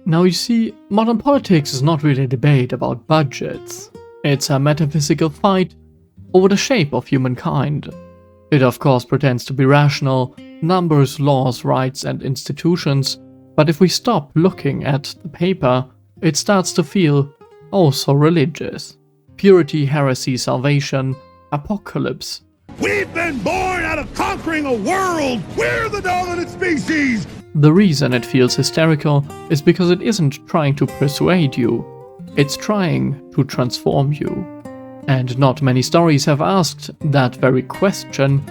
Now you see, modern politics is not really a debate about budgets. It's a metaphysical fight over the shape of humankind. It of course pretends to be rational, numbers, laws, rights and institutions, but if we stop looking at the paper, it starts to feel oh so religious. Purity, heresy, salvation, apocalypse. We've been born out of conquering a world! We're the dominant species! The reason it feels hysterical is because it isn't trying to persuade you, it's trying to transform you. And not many stories have asked that very question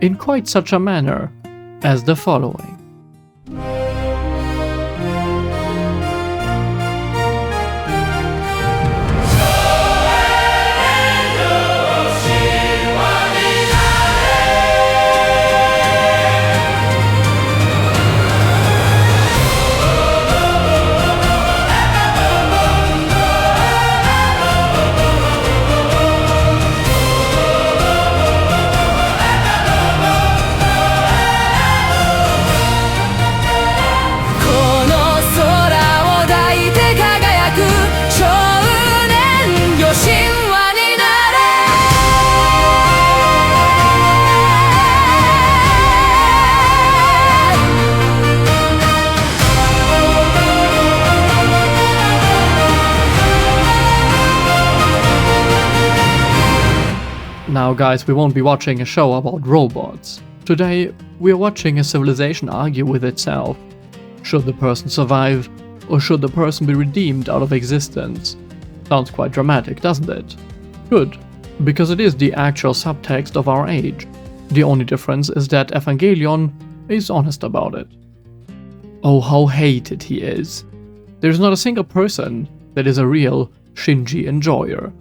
in quite such a manner as the following. Now guys, we won't be watching a show about robots. Today, we are watching a civilization argue with itself. Should the person survive, or should the person be redeemed out of existence? Sounds quite dramatic, doesn't it? Good, because it is the actual subtext of our age. The only difference is that Evangelion is honest about it. Oh, how hated he is. There's not a single person that is a real Shinji enjoyer.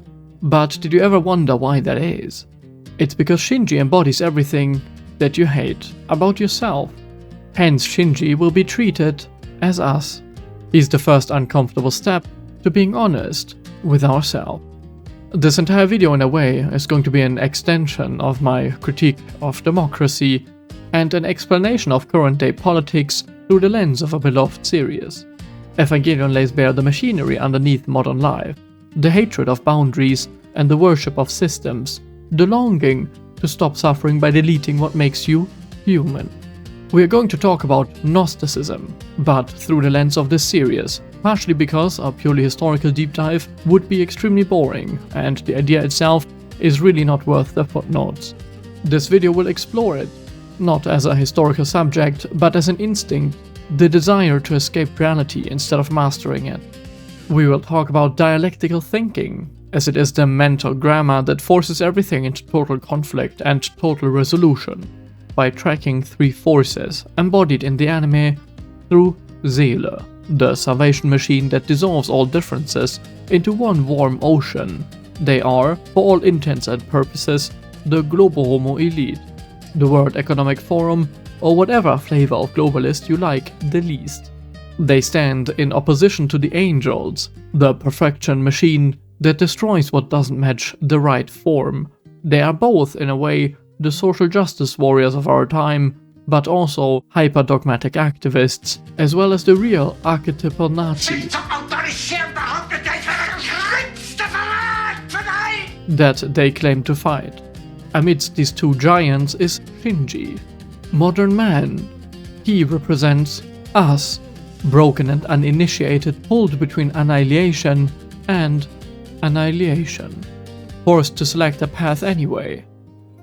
But did you ever wonder why that is? It's because Shinji embodies everything that you hate about yourself. Hence Shinji will be treated as us. He's the first uncomfortable step to being honest with ourselves. This entire video in a way is going to be an extension of my critique of democracy and an explanation of current day politics through the lens of a beloved series. Evangelion lays bare the machinery underneath modern life. The hatred of boundaries and the worship of systems, the longing to stop suffering by deleting what makes you human. We are going to talk about Gnosticism, but through the lens of this series, partially because a purely historical deep dive would be extremely boring, and the idea itself is really not worth the footnotes. This video will explore it, not as a historical subject, but as an instinct, the desire to escape reality instead of mastering it. We will talk about dialectical thinking, as it is the mental grammar that forces everything into total conflict and total resolution, by tracking three forces embodied in the anime through Seele, the salvation machine that dissolves all differences into one warm ocean. They are, for all intents and purposes, the Global Homo elite, the World Economic Forum, or whatever flavor of globalist you like the least. They stand in opposition to the angels, the perfection machine that destroys what doesn't match the right form. They are both, in a way, the social justice warriors of our time, but also hyper-dogmatic activists, as well as the real archetypal Nazi that they claim to fight. Amidst these two giants is Shinji, modern man. He represents us, broken and uninitiated, pulled between annihilation and annihilation, forced to select a path anyway.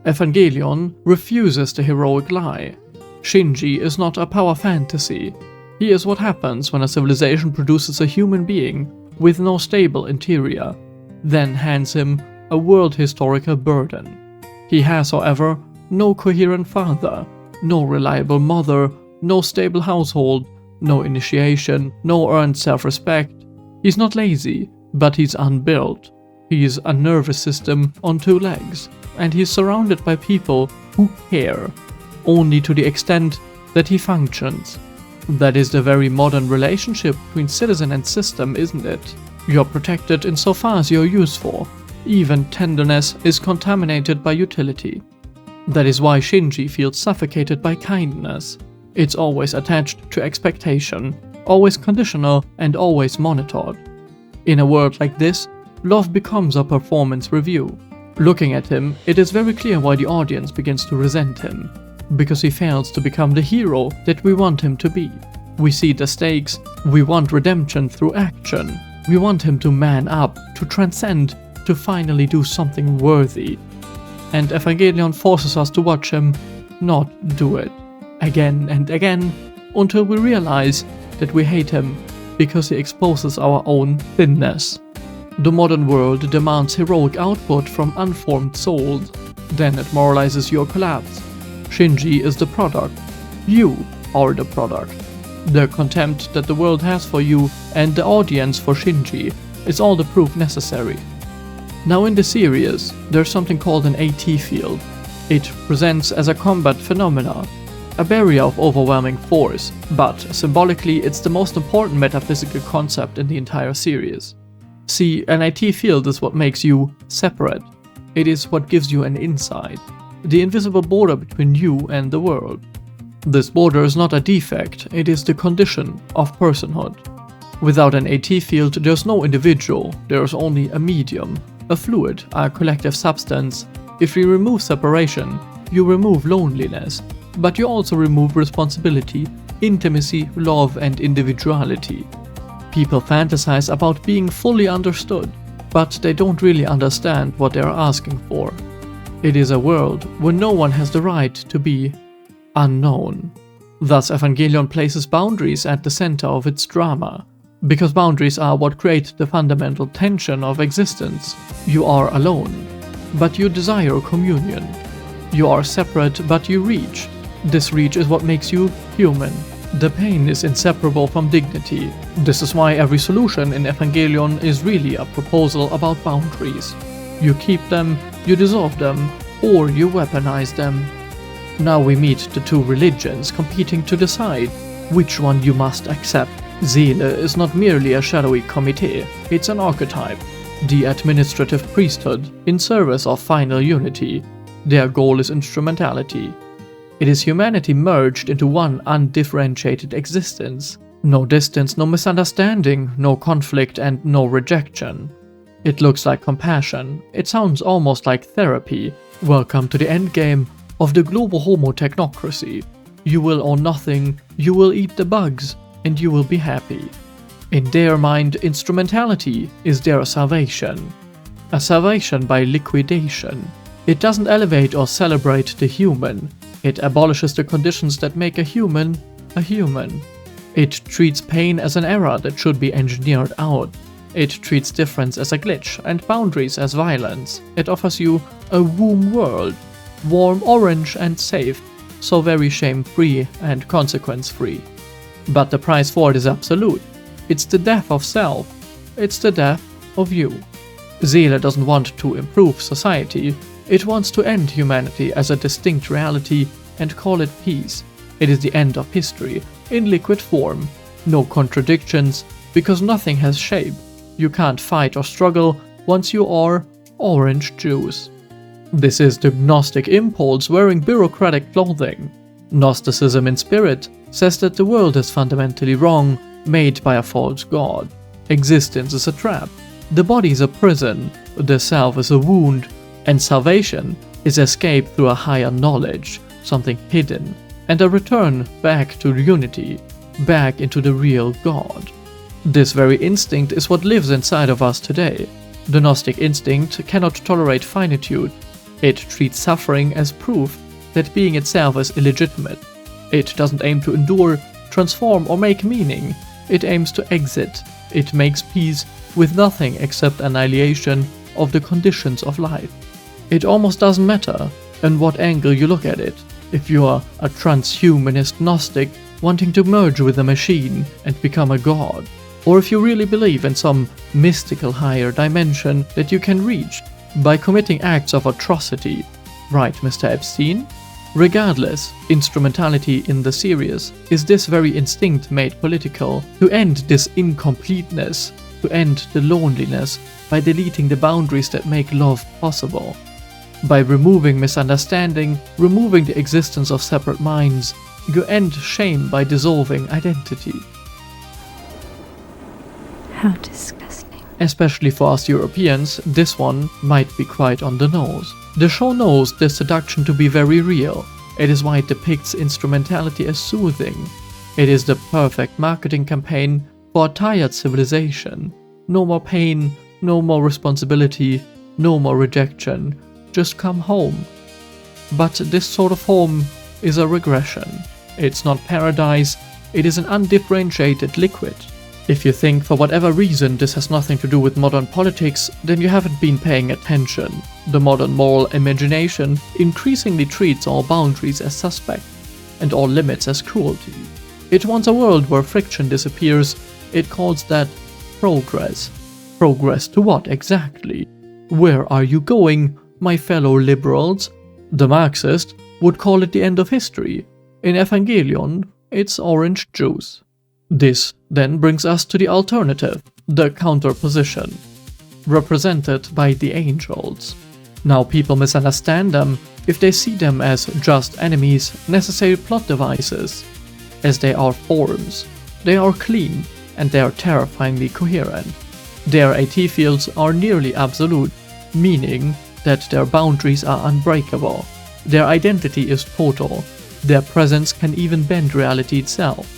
Evangelion refuses the heroic lie. Shinji is not a power fantasy. He is what happens when a civilization produces a human being with no stable interior, then hands him a world historical burden. He has, however, no coherent father, no reliable mother, no stable household, no initiation, no earned self-respect. He's not lazy, but he's unbuilt. He's a nervous system on two legs, and he's surrounded by people who care, only to the extent that he functions. That is the very modern relationship between citizen and system, isn't it? You're protected insofar as you're useful. Even tenderness is contaminated by utility. That is why Shinji feels suffocated by kindness. It's always attached to expectation, always conditional and always monitored. In a world like this, love becomes a performance review. Looking at him, it is very clear why the audience begins to resent him, because he fails to become the hero that we want him to be. We see the stakes, we want redemption through action, we want him to man up, to transcend, to finally do something worthy. And Evangelion forces us to watch him not do it, again and again, until we realize that we hate him because he exposes our own thinness. The modern world demands heroic output from unformed souls, then it moralizes your collapse. Shinji is the product. You are the product. The contempt that the world has for you and the audience for Shinji is all the proof necessary. Now in the series, there's something called an AT field. It presents as a combat phenomena, a barrier of overwhelming force, but symbolically it's the most important metaphysical concept in the entire series. See, an AT field is what makes you separate. It is what gives you an insight, the invisible border between you and the world. This border is not a defect, it is the condition of personhood. Without an AT field, there's no individual, there's only a medium, a fluid, a collective substance. If you remove separation, you remove loneliness, but you also remove responsibility, intimacy, love, and individuality. People fantasize about being fully understood, but they don't really understand what they are asking for. It is a world where no one has the right to be unknown. Thus, Evangelion places boundaries at the center of its drama, because boundaries are what create the fundamental tension of existence. You are alone, but you desire communion. You are separate, but you reach. This reach is what makes you human. The pain is inseparable from dignity. This is why every solution in Evangelion is really a proposal about boundaries. You keep them, you dissolve them, or you weaponize them. Now we meet the two religions competing to decide which one you must accept. Seele is not merely a shadowy committee, it's an archetype, the administrative priesthood in service of final unity. Their goal is instrumentality. It is humanity merged into one undifferentiated existence. No distance, no misunderstanding, no conflict, and no rejection. It looks like compassion. It sounds almost like therapy. Welcome to the endgame of the global homo-technocracy. You will own nothing, you will eat the bugs, and you will be happy. In their mind, instrumentality is their salvation. A salvation by liquidation. It doesn't elevate or celebrate the human. It abolishes the conditions that make a human a human. It treats pain as an error that should be engineered out. It treats difference as a glitch and boundaries as violence. It offers you a womb world, warm, orange, and safe, so very shame-free and consequence-free. But the price for it is absolute. It's the death of self. It's the death of you. Seele doesn't want to improve society. It wants to end humanity as a distinct reality and call it peace. It is the end of history, in liquid form. No contradictions, because nothing has shape. You can't fight or struggle once you are orange juice. This is the Gnostic impulse wearing bureaucratic clothing. Gnosticism in spirit says that the world is fundamentally wrong, made by a false god. Existence is a trap. The body is a prison, the self is a wound, and salvation is escape through a higher knowledge, something hidden, and a return back to unity, back into the real God. This very instinct is what lives inside of us today. The Gnostic instinct cannot tolerate finitude. It treats suffering as proof that being itself is illegitimate. It doesn't aim to endure, transform, or make meaning. It aims to exit. It makes peace with nothing except annihilation of the conditions of life. It almost doesn't matter in what angle you look at it. If you are a transhumanist Gnostic wanting to merge with a machine and become a god, or if you really believe in some mystical higher dimension that you can reach by committing acts of atrocity. Right, Mr. Epstein? Regardless, instrumentality in the series is this very instinct made political, to end this incompleteness, to end the loneliness by deleting the boundaries that make love possible. By removing misunderstanding, removing the existence of separate minds, you end shame by dissolving identity. How disgusting. Especially for us Europeans, this one might be quite on the nose. The show knows this seduction to be very real. It is why it depicts instrumentality as soothing. It is the perfect marketing campaign for a tired civilization. No more pain, no more responsibility, no more rejection. Just come home. But this sort of home is a regression. It's not paradise, it is an undifferentiated liquid. If you think for whatever reason this has nothing to do with modern politics, then you haven't been paying attention. The modern moral imagination increasingly treats all boundaries as suspect, and all limits as cruelty. It wants a world where friction disappears. It calls that progress. Progress to what exactly? Where are you going, my fellow liberals? The Marxist would call it the end of history. In Evangelion, it's orange juice. This then brings us to the alternative, the counterposition, represented by the angels. Now people misunderstand them if they see them as just enemies, necessary plot devices. As they are forms, they are clean, and they are terrifyingly coherent. Their AT fields are nearly absolute, meaning that their boundaries are unbreakable. Their identity is total. Their presence can even bend reality itself.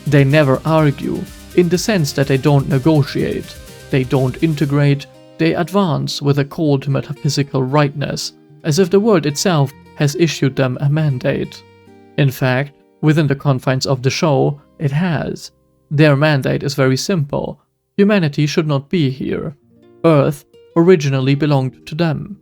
They never argue, in the sense that they don't negotiate, they don't integrate, they advance with a cold metaphysical rightness, as if the world itself has issued them a mandate. In fact, within the confines of the show, it has. Their mandate is very simple. Humanity should not be here. Earth originally belonged to them.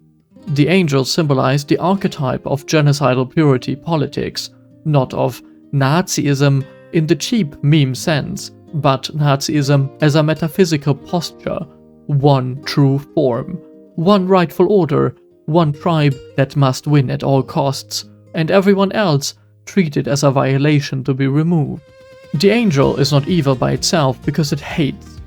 The angels symbolize the archetype of genocidal purity politics, not of Nazism in the cheap meme sense, but Nazism as a metaphysical posture, one true form, one rightful order, one tribe that must win at all costs, and everyone else treated as a violation to be removed. The angel is not evil by itself because it hates.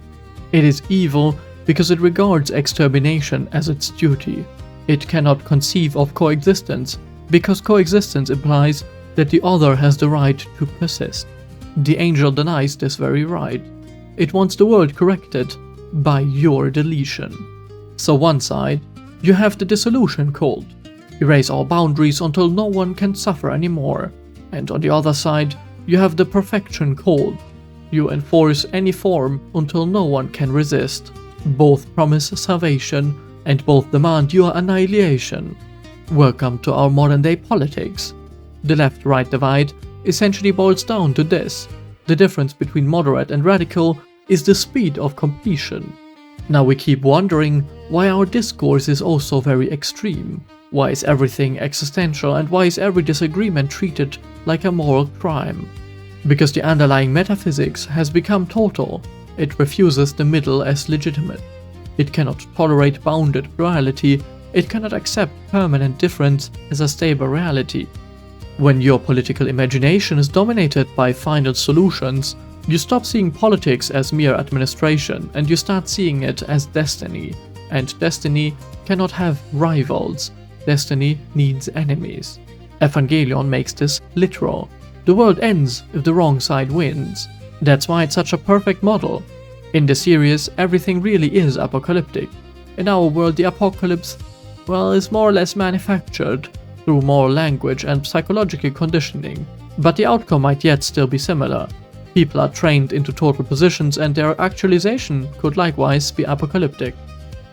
It is evil because it regards extermination as its duty. It cannot conceive of coexistence because coexistence implies that the other has the right to persist. The angel denies this very right. It wants the world corrected by your deletion. So one side, you have the dissolution cult. Erase all boundaries until no one can suffer anymore. And on the other side, you have the perfection cult. You enforce any form until no one can resist. Both promise salvation and both demand your annihilation. Welcome to our modern day politics. The left-right divide essentially boils down to this. The difference between moderate and radical is the speed of completion. Now we keep wondering why our discourse is also very extreme. Why is everything existential and why is every disagreement treated like a moral crime? Because the underlying metaphysics has become total. It refuses the middle as legitimate. It cannot tolerate bounded plurality. It cannot accept permanent difference as a stable reality. When your political imagination is dominated by final solutions, you stop seeing politics as mere administration and you start seeing it as destiny. And destiny cannot have rivals. Destiny needs enemies. Evangelion makes this literal. The world ends if the wrong side wins. That's why it's such a perfect model. In the series, everything really is apocalyptic. In our world, the apocalypse, well, is more or less manufactured through moral language and psychological conditioning, but the outcome might yet still be similar. People are trained into total positions and their actualization could likewise be apocalyptic.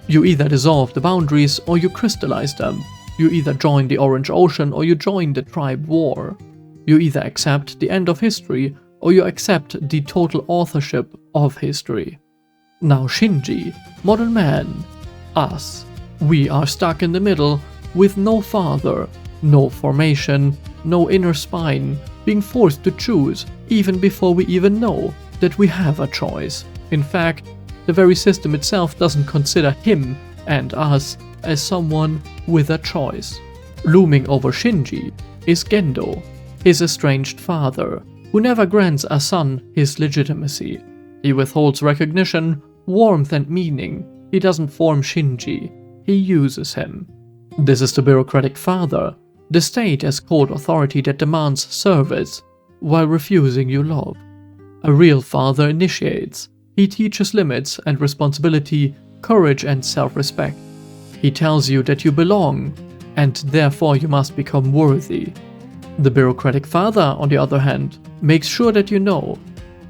You either dissolve the boundaries or you crystallize them. You either join the Orange Ocean or you join the tribe war. You either accept the end of history or you accept the total authorship of history. Now Shinji, modern man, us, we are stuck in the middle with no father, no formation, no inner spine, being forced to choose even before we even know that we have a choice. In fact, the very system itself doesn't consider him and us as someone with a choice. Looming over Shinji is Gendo, his estranged father, who never grants a son his legitimacy. He withholds recognition, warmth and meaning. He doesn't form Shinji, he uses him. This is the bureaucratic father, the state as cold authority that demands service while refusing you love. A real father initiates. He teaches limits and responsibility, courage and self-respect. He tells you that you belong, and therefore you must become worthy. The bureaucratic father, on the other hand, makes sure that you know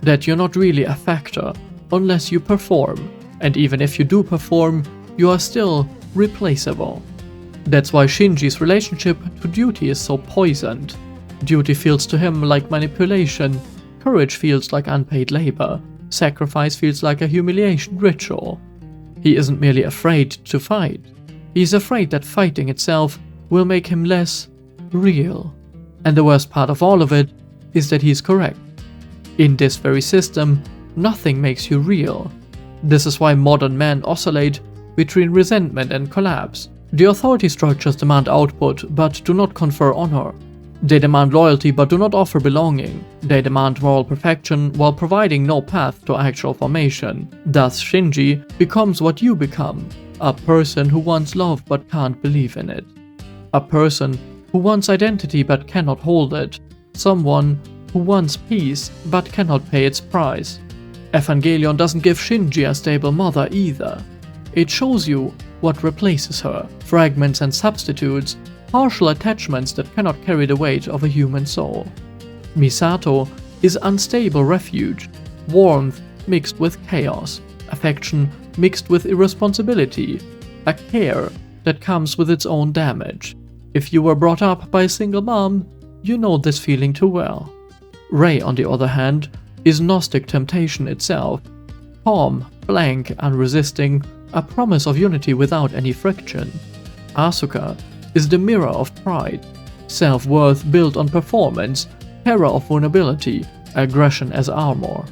that you're not really a factor unless you perform, and even if you do perform, you are still replaceable. That's why Shinji's relationship to duty is so poisoned. Duty feels to him like manipulation, courage feels like unpaid labor, sacrifice feels like a humiliation ritual. He isn't merely afraid to fight, he's afraid that fighting itself will make him less real. And the worst part of all of it is that he's correct. In this very system, nothing makes you real. This is why modern men oscillate between resentment and collapse. The authority structures demand output but do not confer honor. They demand loyalty but do not offer belonging. They demand moral perfection while providing no path to actual formation. Thus Shinji becomes what you become, a person who wants love but can't believe in it. A person who wants identity but cannot hold it. Someone who wants peace but cannot pay its price. Evangelion doesn't give Shinji a stable mother either. It shows you what replaces her, fragments and substitutes, partial attachments that cannot carry the weight of a human soul. Misato is unstable refuge, warmth mixed with chaos, affection mixed with irresponsibility, a care that comes with its own damage. If you were brought up by a single mom, you know this feeling too well. Rei, on the other hand, is Gnostic temptation itself, calm, blank, unresisting, a promise of unity without any friction. Asuka is the mirror of pride, self-worth built on performance, terror of vulnerability, aggression as armor.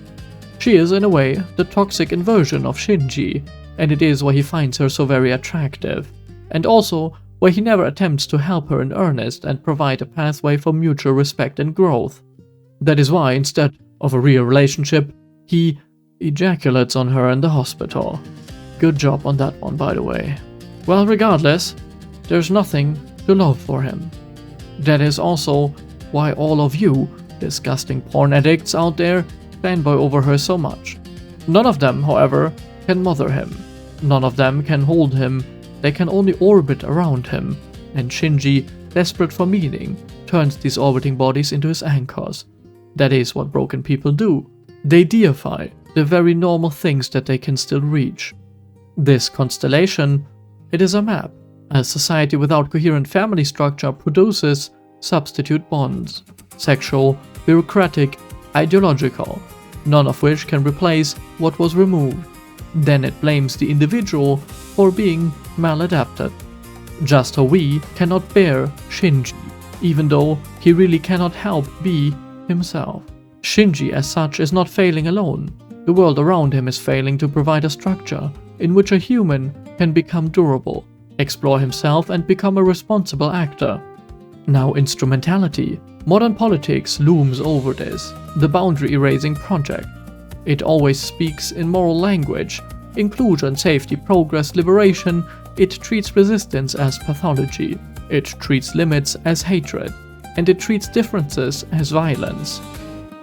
She is, in a way, the toxic inversion of Shinji, and it is why he finds her so very attractive, and also why he never attempts to help her in earnest and provide a pathway for mutual respect and growth. That is why, instead of a real relationship, he ejaculates on her in the hospital. Good job on that one, by the way. Well, regardless, there's nothing to love for him. That is also why all of you disgusting porn addicts out there fanboy over her so much. None of them, however, can mother him. None of them can hold him. They can only orbit around him, and Shinji, desperate for meaning, turns these orbiting bodies into his anchors. That is what broken people do. They deify the very normal things that they can still reach. This constellation, it is a map. A society without coherent family structure produces substitute bonds. Sexual, bureaucratic, ideological, none of which can replace what was removed. Then it blames the individual for being maladapted. Just how we cannot bear Shinji, even though he really cannot help be himself. Shinji as such is not failing alone. The world around him is failing to provide a structure in which a human can become durable, explore himself and become a responsible actor. Now instrumentality. Modern politics looms over this, the boundary-erasing project. It always speaks in moral language, inclusion, safety, progress, liberation. It treats resistance as pathology. It treats limits as hatred. And it treats differences as violence.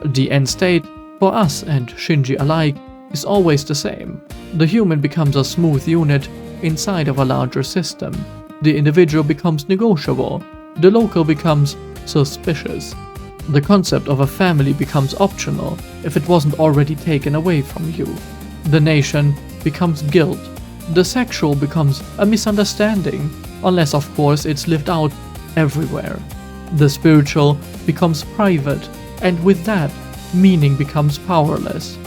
The end state, for us and Shinji alike, is always the same. The human becomes a smooth unit inside of a larger system. The individual becomes negotiable. The local becomes suspicious. The concept of a family becomes optional if it wasn't already taken away from you. The nation becomes guilt. The sexual becomes a misunderstanding, unless of course it's lived out everywhere. The spiritual becomes private, and with that, meaning becomes powerless.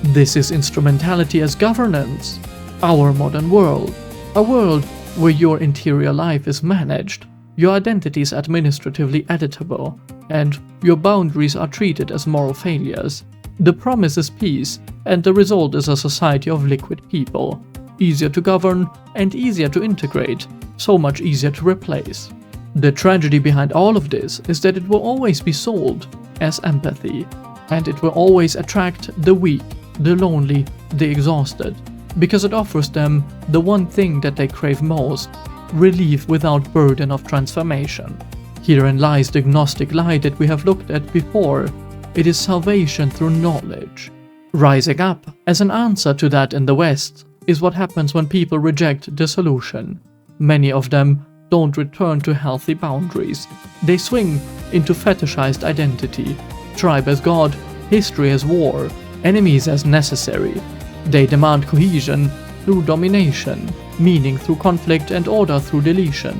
This is instrumentality as governance. Our modern world. A world where your interior life is managed, your identity is administratively editable, and your boundaries are treated as moral failures. The promise is peace, and the result is a society of liquid people. Easier to govern and easier to integrate, so much easier to replace. The tragedy behind all of this is that it will always be sold as empathy, and it will always attract the weak, the lonely, the exhausted, because it offers them the one thing that they crave most: relief without burden of transformation. Herein lies the Gnostic lie that we have looked at before. It is salvation through knowledge. Rising up as an answer to that in the West is what happens when people reject dissolution. Many of them don't return to healthy boundaries. They swing into fetishized identity, tribe as God, history as war, enemies as necessary. They demand cohesion through domination, meaning through conflict, and order through deletion.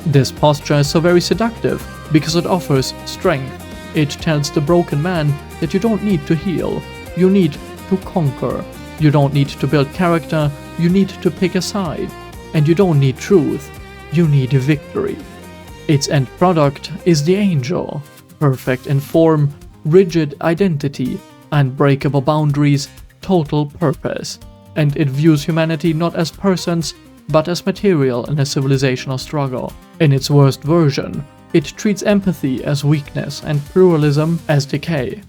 This posture is so very seductive because it offers strength. It tells the broken man that you don't need to heal, you need to conquer. You don't need to build character, you need to pick a side. And you don't need truth, you need victory. Its end product is the angel, perfect in form, rigid identity, unbreakable boundaries, total purpose. And it views humanity not as persons, but as material in a civilizational struggle. In its worst version, it treats empathy as weakness and pluralism as decay.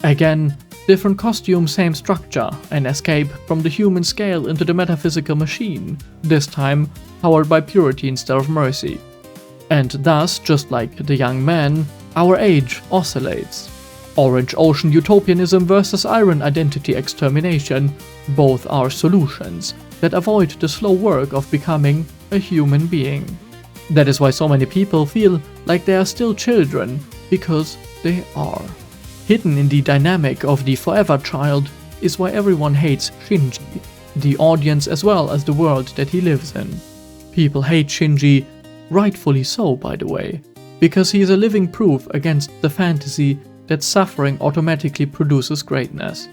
Again, different costume, same structure, an escape from the human scale into the metaphysical machine, this time powered by purity instead of mercy. And thus, just like the young man, our age oscillates. Orange ocean utopianism versus iron identity extermination, both are solutions that avoid the slow work of becoming a human being. That is why so many people feel like they are still children, because they are. Hidden in the dynamic of the forever child is why everyone hates Shinji, the audience as well as the world that he lives in. People hate Shinji, rightfully so by the way, because he is a living proof against the fantasy that suffering automatically produces greatness.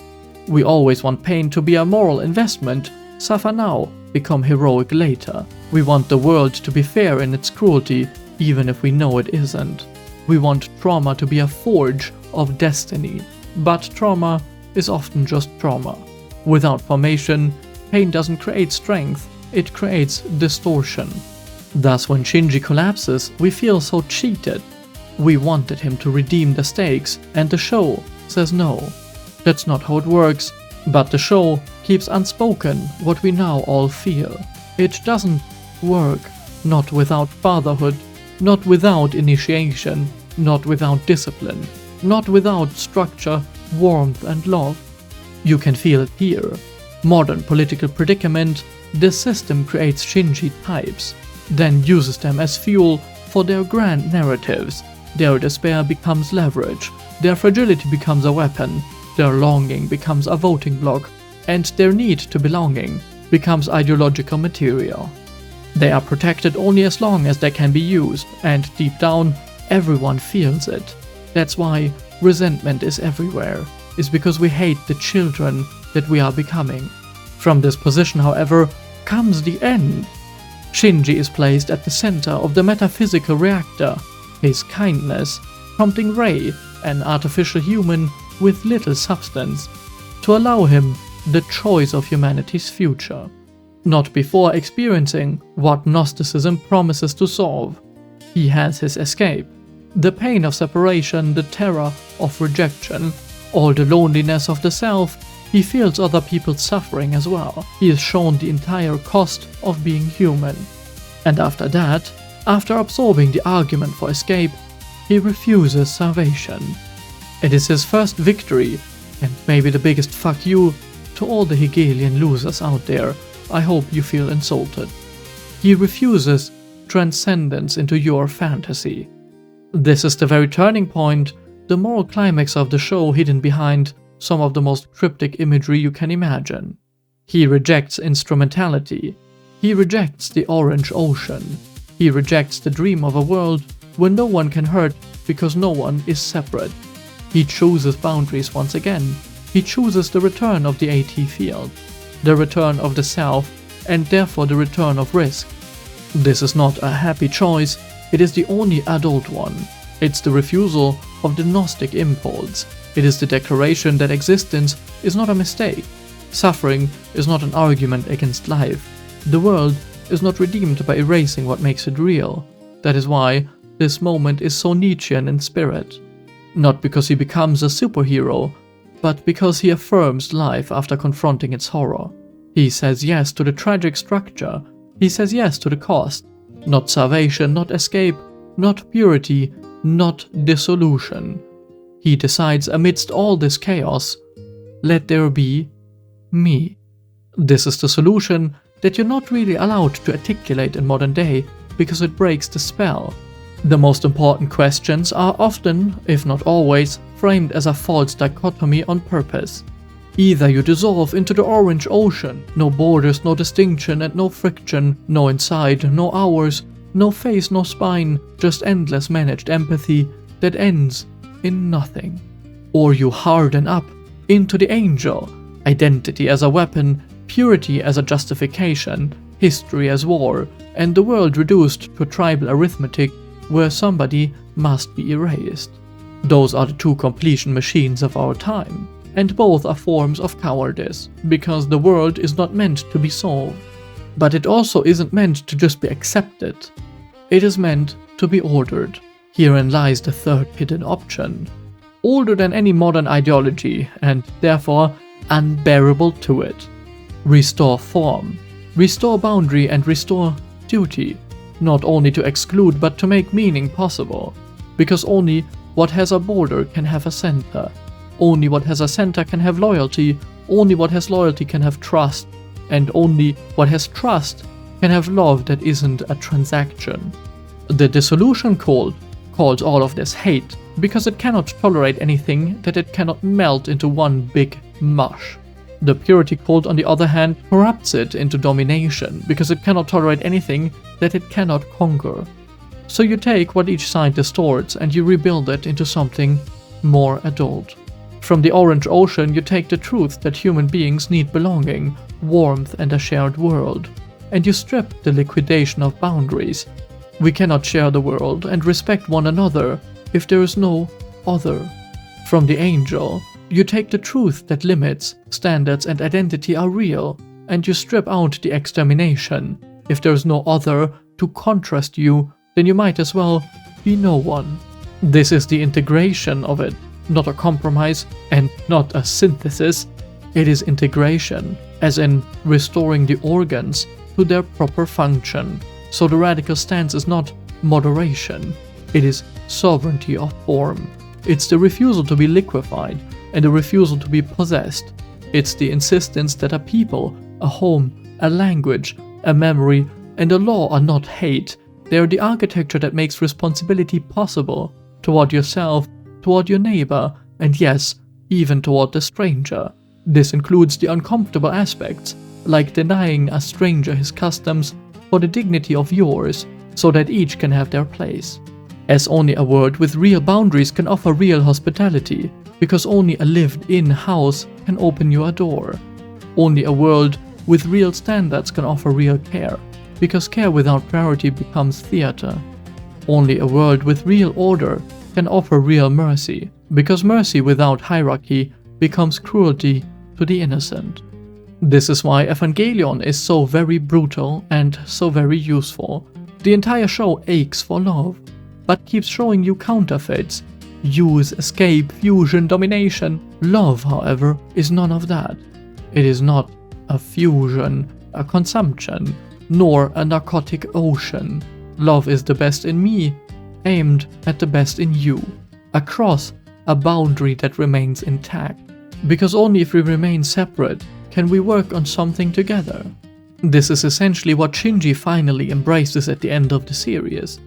We always want pain to be a moral investment, suffer now, become heroic later. We want the world to be fair in its cruelty, even if we know it isn't. We want trauma to be a forge of destiny, but trauma is often just trauma. Without formation, pain doesn't create strength, it creates distortion. Thus, when Shinji collapses, we feel so cheated. We wanted him to redeem the stakes, and the show says no. That's not how it works, but the show keeps unspoken what we now all feel. It doesn't work, not without fatherhood, not without initiation, not without discipline, not without structure, warmth and love. You can feel it here. Modern political predicament, this system creates Shinji types, then uses them as fuel for their grand narratives. Their despair becomes leverage, their fragility becomes a weapon, their longing becomes a voting bloc, and their need to belonging becomes ideological material. They are protected only as long as they can be used, and deep down, everyone feels it. That's why resentment is everywhere, is because we hate the children that we are becoming. From this position, however, comes the end. Shinji is placed at the center of the metaphysical reactor, his kindness prompting Rei, an artificial human with little substance, to allow him the choice of humanity's future. Not before experiencing what Gnosticism promises to solve. He has his escape. The pain of separation, the terror of rejection, all the loneliness of the self, he feels other people's suffering as well. He is shown the entire cost of being human. And after that, after absorbing the argument for escape, he refuses salvation. It is his first victory, and maybe the biggest fuck you to all the Hegelian losers out there. I hope you feel insulted. He refuses transcendence into your fantasy. This is the very turning point, the moral climax of the show hidden behind some of the most cryptic imagery you can imagine. He rejects instrumentality. He rejects the orange ocean. He rejects the dream of a world where no one can hurt because no one is separate. He chooses boundaries once again. He chooses the return of the AT field, the return of the self, and therefore the return of risk. This is not a happy choice, it is the only adult one. It's the refusal of the Gnostic impulse. It is the declaration that existence is not a mistake. Suffering is not an argument against life. The world is not redeemed by erasing what makes it real. That is why this moment is so Nietzschean in spirit. Not because he becomes a superhero, but because he affirms life after confronting its horror. He says yes to the tragic structure. He says yes to the cost. Not salvation, not escape, not purity, not dissolution. He decides amidst all this chaos, let there be me. This is the solution that you're not really allowed to articulate in modern day because it breaks the spell. The most important questions are often, if not always, framed as a false dichotomy on purpose. Either you dissolve into the orange ocean, no borders, no distinction and no friction, no inside, no hours, no face, no spine, just endless managed empathy that ends in nothing. Or you harden up into the angel, identity as a weapon, purity as a justification, history as war, and the world reduced to tribal arithmetic where somebody must be erased. Those are the two completion machines of our time, and both are forms of cowardice, because the world is not meant to be solved. But it also isn't meant to just be accepted. It is meant to be ordered. Herein lies the third hidden option. Older than any modern ideology, and therefore unbearable to it. Restore form, restore boundary and restore duty, not only to exclude but to make meaning possible, because only what has a border can have a center, only what has a center can have loyalty, only what has loyalty can have trust, and only what has trust can have love that isn't a transaction. The dissolution cult calls all of this hate, because it cannot tolerate anything that it cannot melt into one big mush. The purity cult, on the other hand, corrupts it into domination, because it cannot tolerate anything that it cannot conquer. So you take what each side distorts and you rebuild it into something more adult. From the orange ocean you take the truth that human beings need belonging, warmth and a shared world, and you strip the liquidation of boundaries. We cannot share the world and respect one another if there is no other. From the angel, you take the truth that limits, standards and identity are real, and you strip out the extermination. If there is no other to contrast you, then you might as well be no one. This is the integration of it, not a compromise and not a synthesis. It is integration, as in restoring the organs to their proper function. So the radical stance is not moderation, it is sovereignty of form. It's the refusal to be liquefied and the refusal to be possessed. It's the insistence that a people, a home, a language, a memory, and a law are not hate. They are the architecture that makes responsibility possible toward yourself, toward your neighbor, and yes, even toward the stranger. This includes the uncomfortable aspects, like denying a stranger his customs for the dignity of yours, so that each can have their place. As only a world with real boundaries can offer real hospitality, because only a lived-in house can open you a door. Only a world with real standards can offer real care, because care without priority becomes theater. Only a world with real order can offer real mercy, because mercy without hierarchy becomes cruelty to the innocent. This is why Evangelion is so very brutal and so very useful. The entire show aches for love, but keeps showing you counterfeits. Use, escape, fusion, domination. Love, however, is none of that. It is not a fusion, a consumption, nor a narcotic ocean. Love is the best in me, aimed at the best in you, across a boundary that remains intact. Because only if we remain separate can we work on something together. This is essentially what Shinji finally embraces at the end of the series.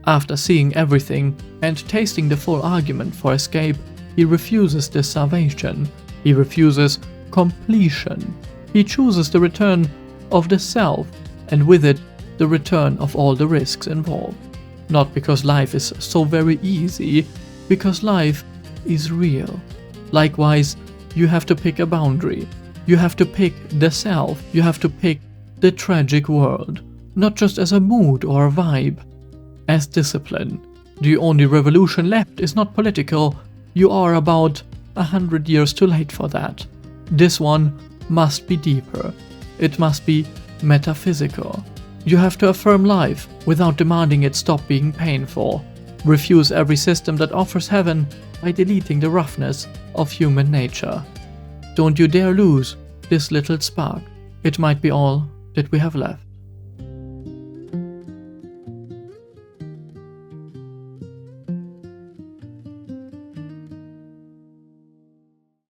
After seeing everything and tasting the full argument for escape, he refuses this salvation. He refuses completion. He chooses the return of the self, and with it, the return of all the risks involved. Not because life is so very easy, because life is real. Likewise, you have to pick a boundary. You have to pick the self. You have to pick the tragic world. Not just as a mood or a vibe. As discipline. The only revolution left is not political. You are about 100 years too late for that. This one must be deeper. It must be metaphysical. You have to affirm life without demanding it stop being painful. Refuse every system that offers heaven by deleting the roughness of human nature. Don't you dare lose this little spark. It might be all that we have left.